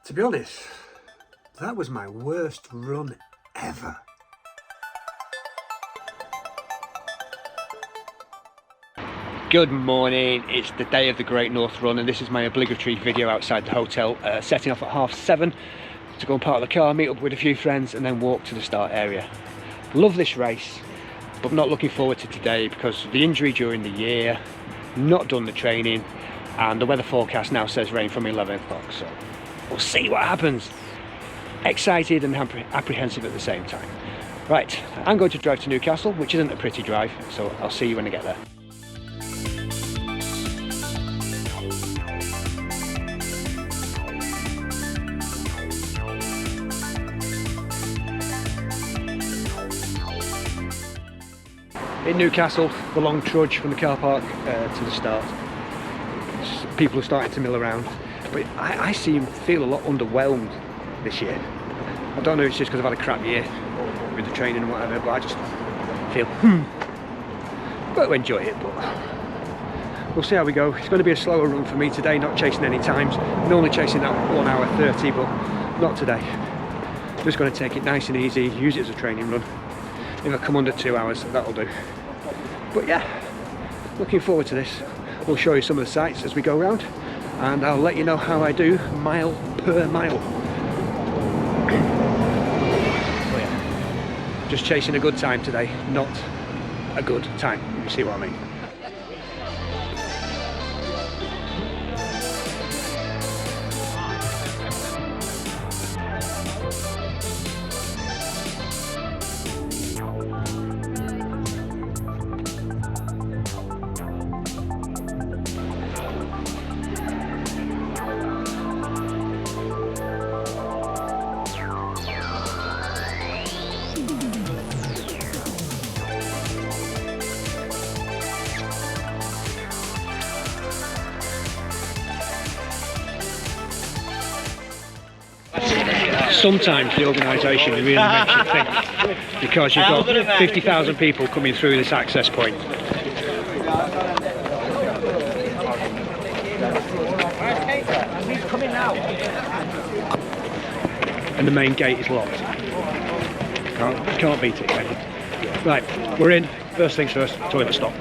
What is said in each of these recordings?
To be honest, that was my worst run ever. Good morning, it's the day of the Great North Run and this is my obligatory video outside the hotel, setting off at 7:30 to go and park the car, meet up with a few friends and then walk to the start area. Love this race, but not looking forward to today because of the injury during the year, not done the training, and the weather forecast now says rain from 11 o'clock, so we'll see what happens. Excited and apprehensive at the same time. Right, I'm going to drive to Newcastle, which isn't a pretty drive, so I'll see you when I get there. In Newcastle, the long trudge from the car park to the start. People are starting to mill around, but I feel a lot underwhelmed this year. I don't know if it's just because I've had a crap year with the training and whatever, but I just feel got to enjoy it, but we'll see how we go. It's going to be a slower run for me today, not chasing any times. Normally chasing that 1 hour 30, but not today. Just going to take it nice and easy, use it as a training run. If I come under 2 hours, that'll do. But yeah, looking forward to this. We'll show you some of the sights as we go around, and I'll let you know how I do mile per mile. But yeah, just chasing a good time today, not a good time, if you see what I mean. Sometimes the organisation really makes you think, because you've got 50,000 people coming through this access point. And the main gate is locked. Can't beat it, can you? Right, we're in. First things first, toilet stop.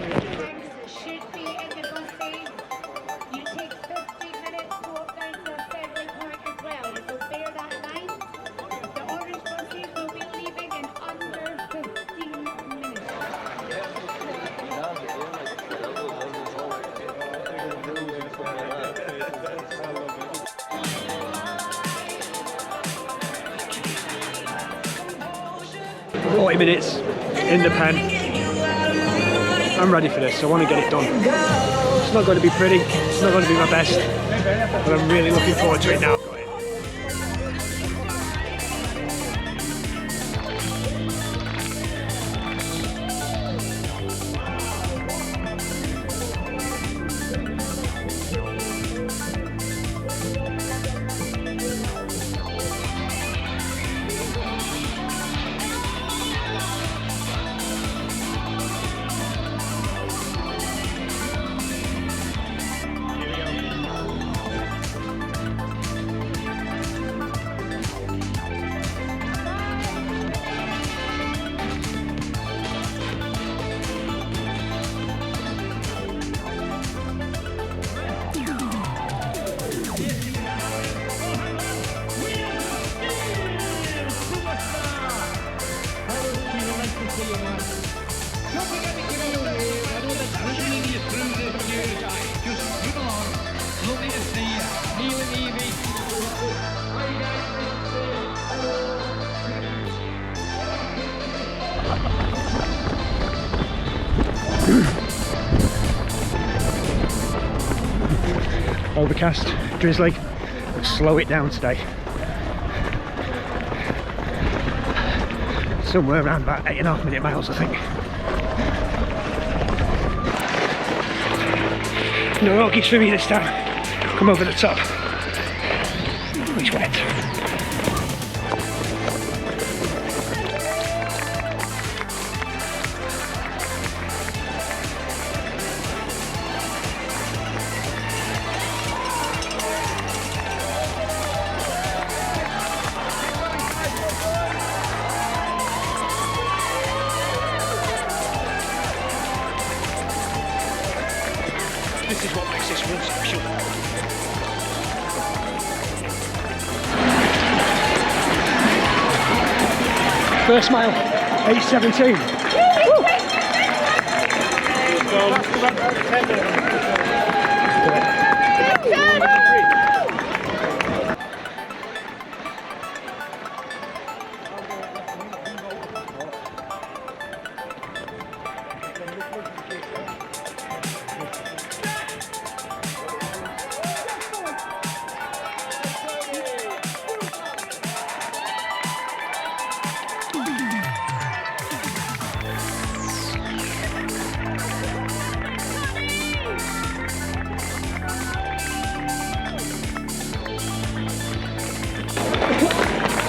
Minutes in the pen. I'm ready for this. I want to get it done. It's not going to be pretty, it's not going to be my best, but I'm really looking forward to it now. Overcast, drizzly, we'll slow it down today. Somewhere around about 8.5 minute miles, I think. No rockies for me this time. Come over the top. It's wet. First mile, 8:17.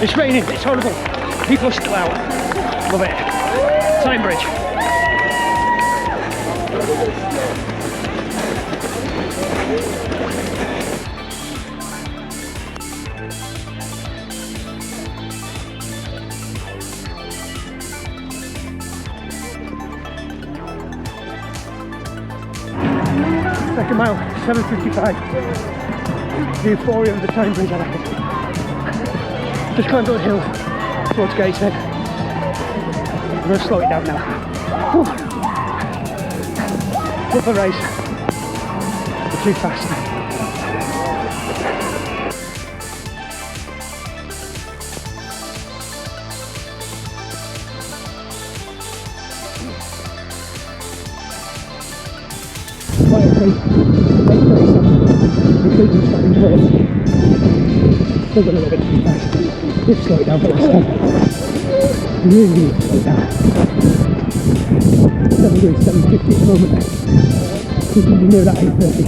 It's raining, it's horrible. People are still out. Love it. Time bridge. Second mile, 7:55. The euphoria of the time bridge, I reckon. Just climbed up the hill towards Gateshead. I'm going to slow it down now. Love the race. It's too fast. Quite okay. 8:37. Including starting to race. Still got a little bit too fast. Just slow it down for last time. Really slow it down. 7:50 at the moment. Just near that 8:30.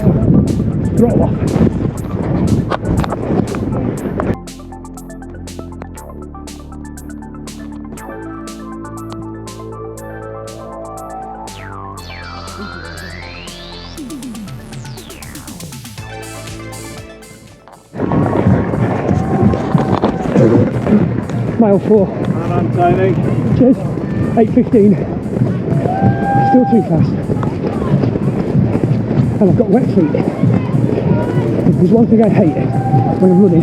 Throttle off. Mile 4. And I'm timing. Cheers. 8:15. Still too fast. And I've got wet feet. There's one thing I hate when I'm running,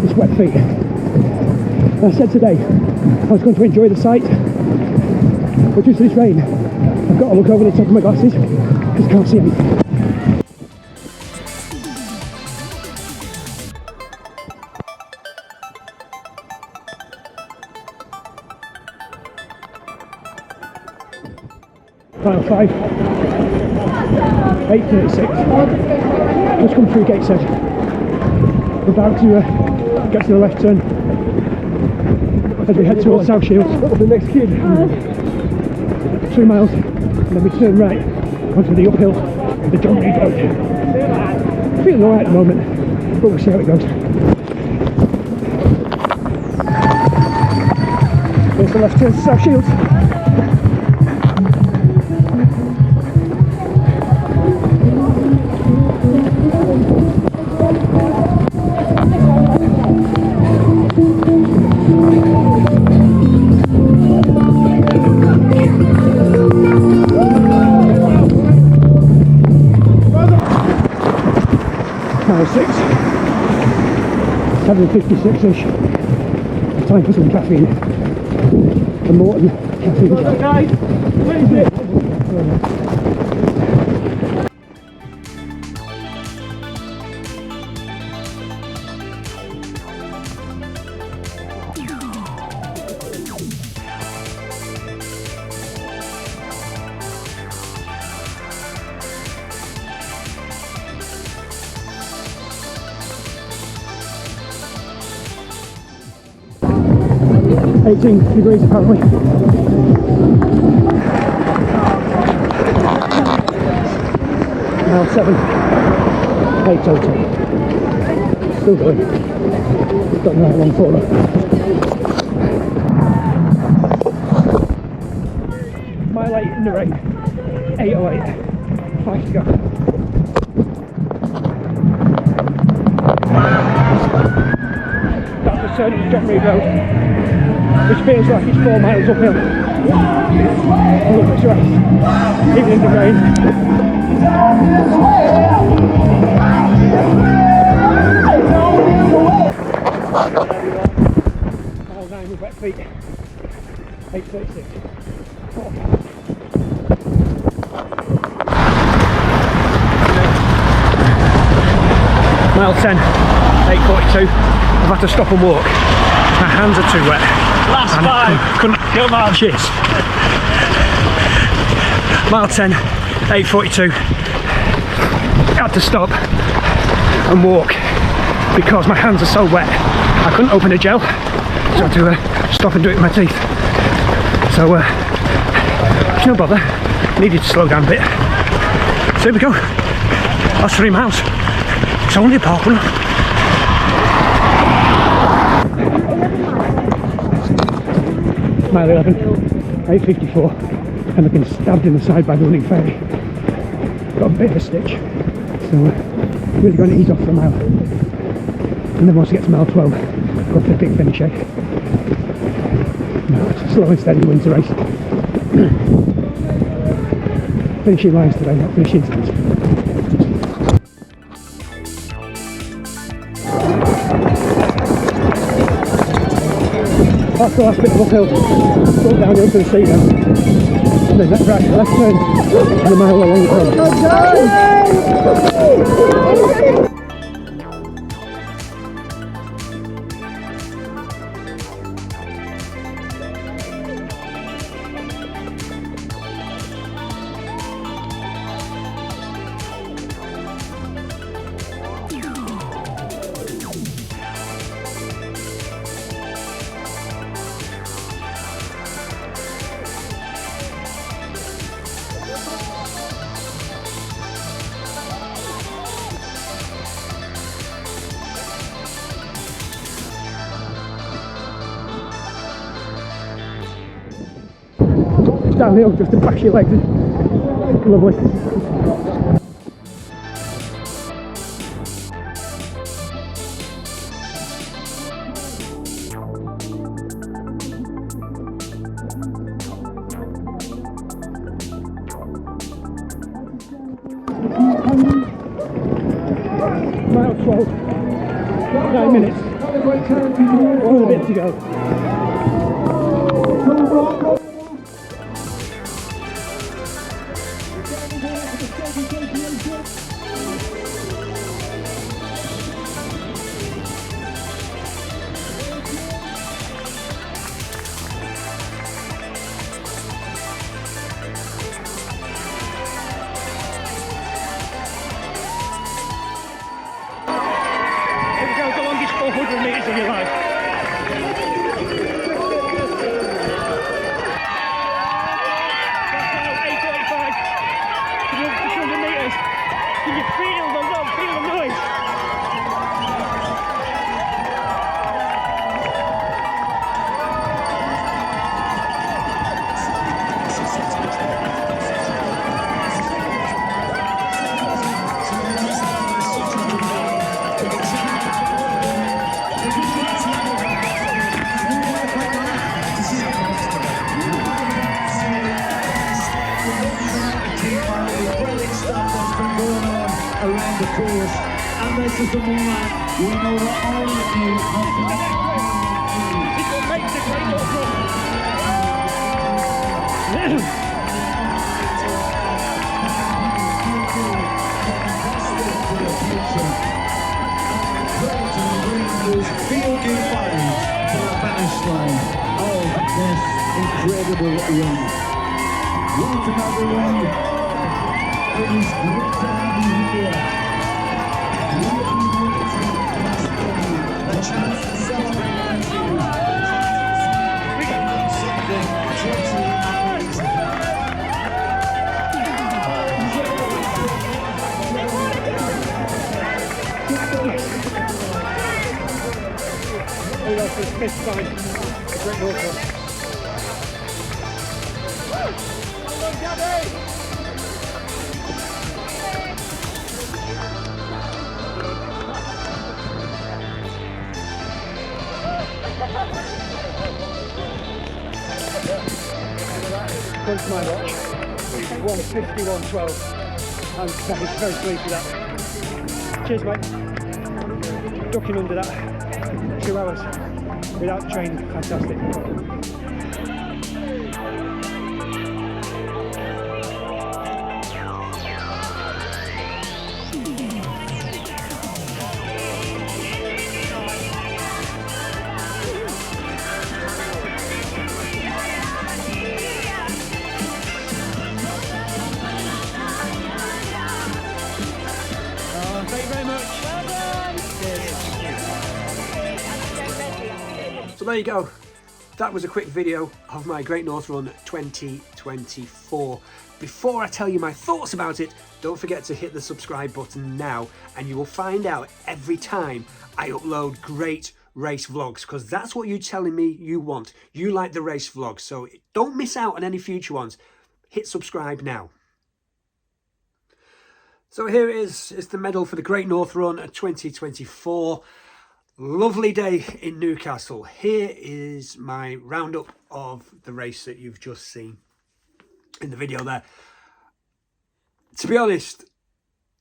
it's wet feet. And I said today I was going to enjoy the sight, but due to this rain, I've got to look over the top of my glasses because I can't see anything. Mile 5, 8:36. Just come through Gateshead. We're about to get to the left turn as we head towards South Shields. The next kid. 2 miles, and then we turn right onto the uphill of the John Reed Road. Feeling alright at the moment, but we'll see how it goes. Here's the left turn to South Shields. Mile 6, 7:56ish. Time for some caffeine. The Morton caffeine. Guys, where is it? It's 18 degrees apparently. Mile 7, 8:02. Still going. Got another one for them. Mile 8 in the rain. 8:08. 5 to go. That's the turn of the John Reed Road, which feels like it's 4 miles uphill. I love this race, even in the rain. Mile 9 with wet feet. Mile 10, 8:42. I've had to stop and walk. My hands are too wet. Last And 5. Couldn't. Come on. Cheers. Mile 10, 8:42. Had to stop and walk because my hands are so wet. I couldn't open a gel, so I had to stop and do it with my teeth. So, it's no bother. Needed to slow down a bit. So here we go. That's 3 miles. It's only a park run. Mile 11, 8:54. And I've been stabbed in the side by the running fairy. Got a bit of a stitch. So really going to ease off for a mile. And then once I get to mile 12, go for the big finish, eh? No, it's a slow and steady winter race. Finishing lines today, not finishing stands. That's the last bit of uphill. Go downhill to the sea now. And then left turn. And a mile along the road. Downhill just to bash your legs. Lovely. Mile 12, 9 minutes, 1 bit to go. Here we go, the longest 400 metres of your life. That's now 8:35. 200 metres. Can you feel the love, feel the noise? Around the course, and this is the moment we know that all of you It's what makes the greatnorthrun. feel good vibes to the finish line of this incredible run. Welcome everyone. It is great to have you here. A chance to celebrate with you. Something totally amazing. Oh, that's the 5th time. The greatnorthrun. Come on, Gabby! According to my watch, 1:51:12. I'm very pleased with that. Cheers, mate. Ducking under that. 2 hours without training, fantastic. So there you go. That was a quick video of my Great North Run 2024. Before I tell you my thoughts about it, don't forget to hit the subscribe button now, and you will find out every time I upload great race vlogs, because that's what you're telling me you want. You like the race vlogs, so don't miss out on any future ones. Hit subscribe now. So here it is. It's the medal for the Great North Run 2024. Lovely day in Newcastle. Here is my roundup of the race that you've just seen in the video there. To be honest,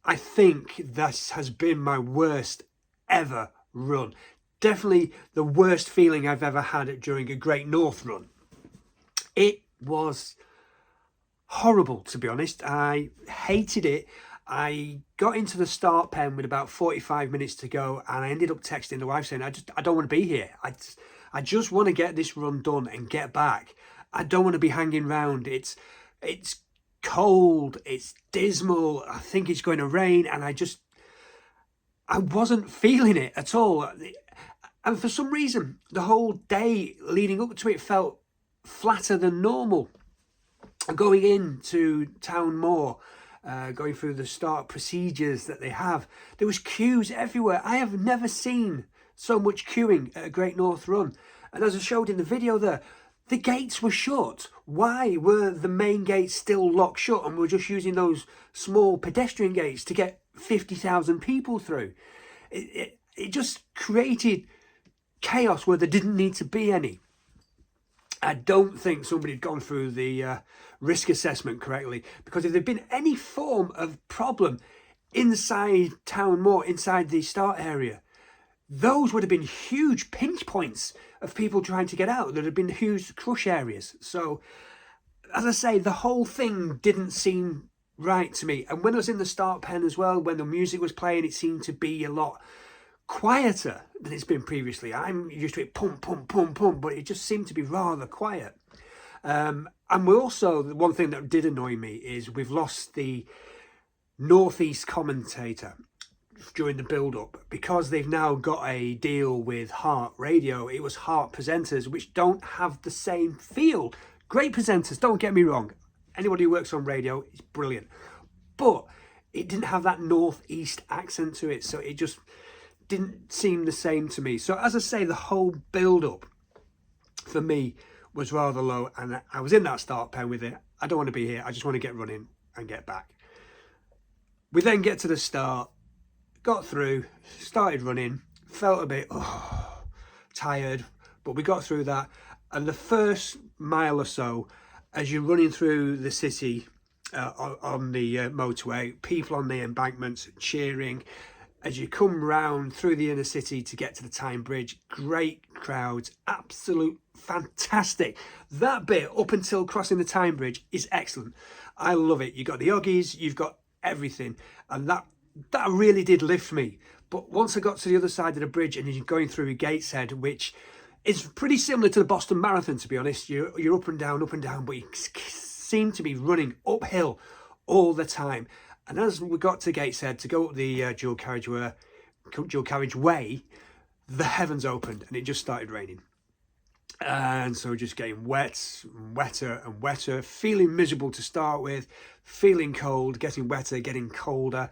I think this has been my worst ever run. Definitely the worst feeling I've ever had during a Great North Run. It was horrible, to be honest. I hated it. I got into the start pen with about 45 minutes to go, and I ended up texting the wife saying, I don't want to be here. I just want to get this run done and get back. I don't want to be hanging around. It's cold, it's dismal, I think it's going to rain, and I wasn't feeling it at all. And for some reason, the whole day leading up to it felt flatter than normal. Going into Town Moor, going through the start procedures that they have, there was queues everywhere. I have never seen so much queuing at a Great North Run. And as I showed in the video there, the gates were shut. Why were the main gates still locked shut and we're just using those small pedestrian gates to get 50,000 people through? It just created chaos where there didn't need to be any. I don't think somebody had gone through the risk assessment correctly, because if there'd been any form of problem inside Town Moor, inside the start area, those would have been huge pinch points of people trying to get out. There'd have been huge crush areas. So, as I say, the whole thing didn't seem right to me. And when I was in the start pen as well, when the music was playing, it seemed to be a lot quieter than it's been previously. I'm used to it pump, pump, pump, pump, but it just seemed to be rather quiet. And we also, the one thing that did annoy me is we've lost the Northeast commentator during the build-up, because they've now got a deal with Heart Radio. It was Heart presenters, which don't have the same feel. Great presenters, don't get me wrong. Anybody who works on radio is brilliant, but it didn't have that Northeast accent to it, so it just didn't seem the same to me. So as I say, the whole build-up for me was rather low, and I was in that start pen with it. I don't want to be here. I just want to get running and get back. We then get to the start. Got through, started running, felt a bit tired, but we got through that. And the first mile or so, as you're running through the city on the motorway, people on the embankments cheering. As you come round through the inner city to get to the Tyne Bridge, great crowds, absolute fantastic. That bit up until crossing the Tyne Bridge is excellent. I love it. You've got the Oggies, you've got everything, and that really did lift me. But once I got to the other side of the bridge and you're going through Gateshead, which is pretty similar to the Boston Marathon, to be honest, you're up and down, but you seem to be running uphill all the time. And as we got to Gateshead to go up the dual carriageway, the heavens opened and it just started raining. And so just getting wet, wetter and wetter, feeling miserable to start with, feeling cold, getting wetter, getting colder.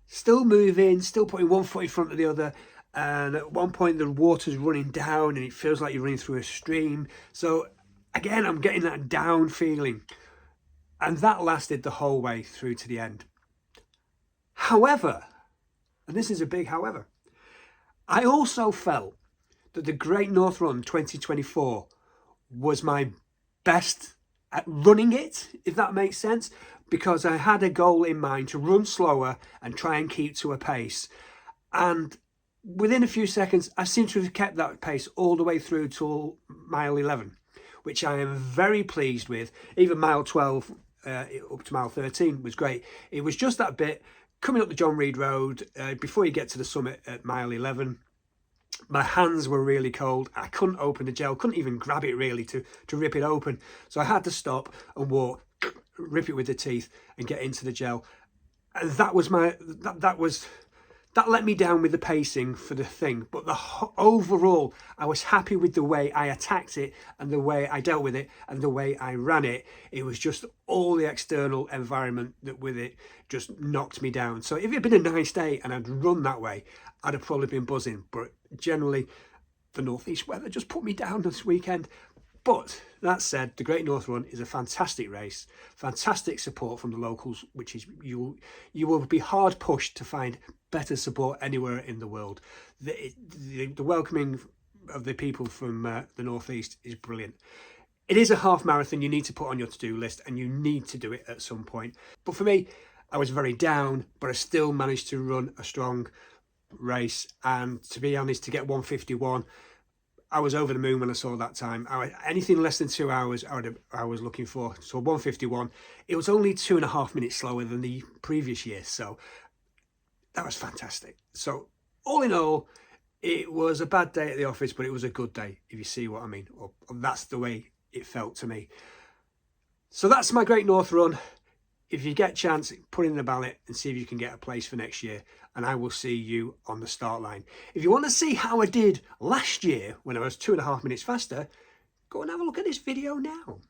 Still moving, still putting one foot in front of the other, and at one point the water's running down and it feels like you're running through a stream. So again, I'm getting that down feeling, and that lasted the whole way through to the end. However, and this is a big however, I also felt that the Great North Run 2024 was my best at running it, if that makes sense, because I had a goal in mind to run slower and try and keep to a pace. And within a few seconds, I seem to have kept that pace all the way through to mile 11, which I am very pleased with. Even mile 12 up to mile 13 was great. It was just that bit coming up the John Reed Road before you get to the summit at mile 11. My hands were really cold. I couldn't open the gel, couldn't even grab it really to rip it open. So I had to stop and walk, rip it with the teeth and get into the gel. And that was That let me down with the pacing for the thing, but overall, I was happy with the way I attacked it and the way I dealt with it and the way I ran it. It was just all the external environment that with it just knocked me down. So if it had been a nice day and I'd run that way, I'd have probably been buzzing. But generally, the northeast weather just put me down this weekend. But that said, the Great North Run is a fantastic race, fantastic support from the locals, which is you will be hard pushed to find better support anywhere in the world. The welcoming of the people from the northeast is brilliant. It is a half marathon you need to put on your to-do list, and you need to do it at some point. But for me, I was very down, but I still managed to run a strong race, and to be honest, to get 1:51. I was over the moon when I saw that time. Anything less than 2 hours, I was looking for. So 1:51. It was only 2.5 minutes slower than the previous year. So that was fantastic. So all in all, it was a bad day at the office, but it was a good day, if you see what I mean. Or that's the way it felt to me. So that's my Great North Run. If you get a chance, put in the ballot and see if you can get a place for next year. And I will see you on the start line. If you want to see how I did last year when I was 2.5 minutes faster, go and have a look at this video now.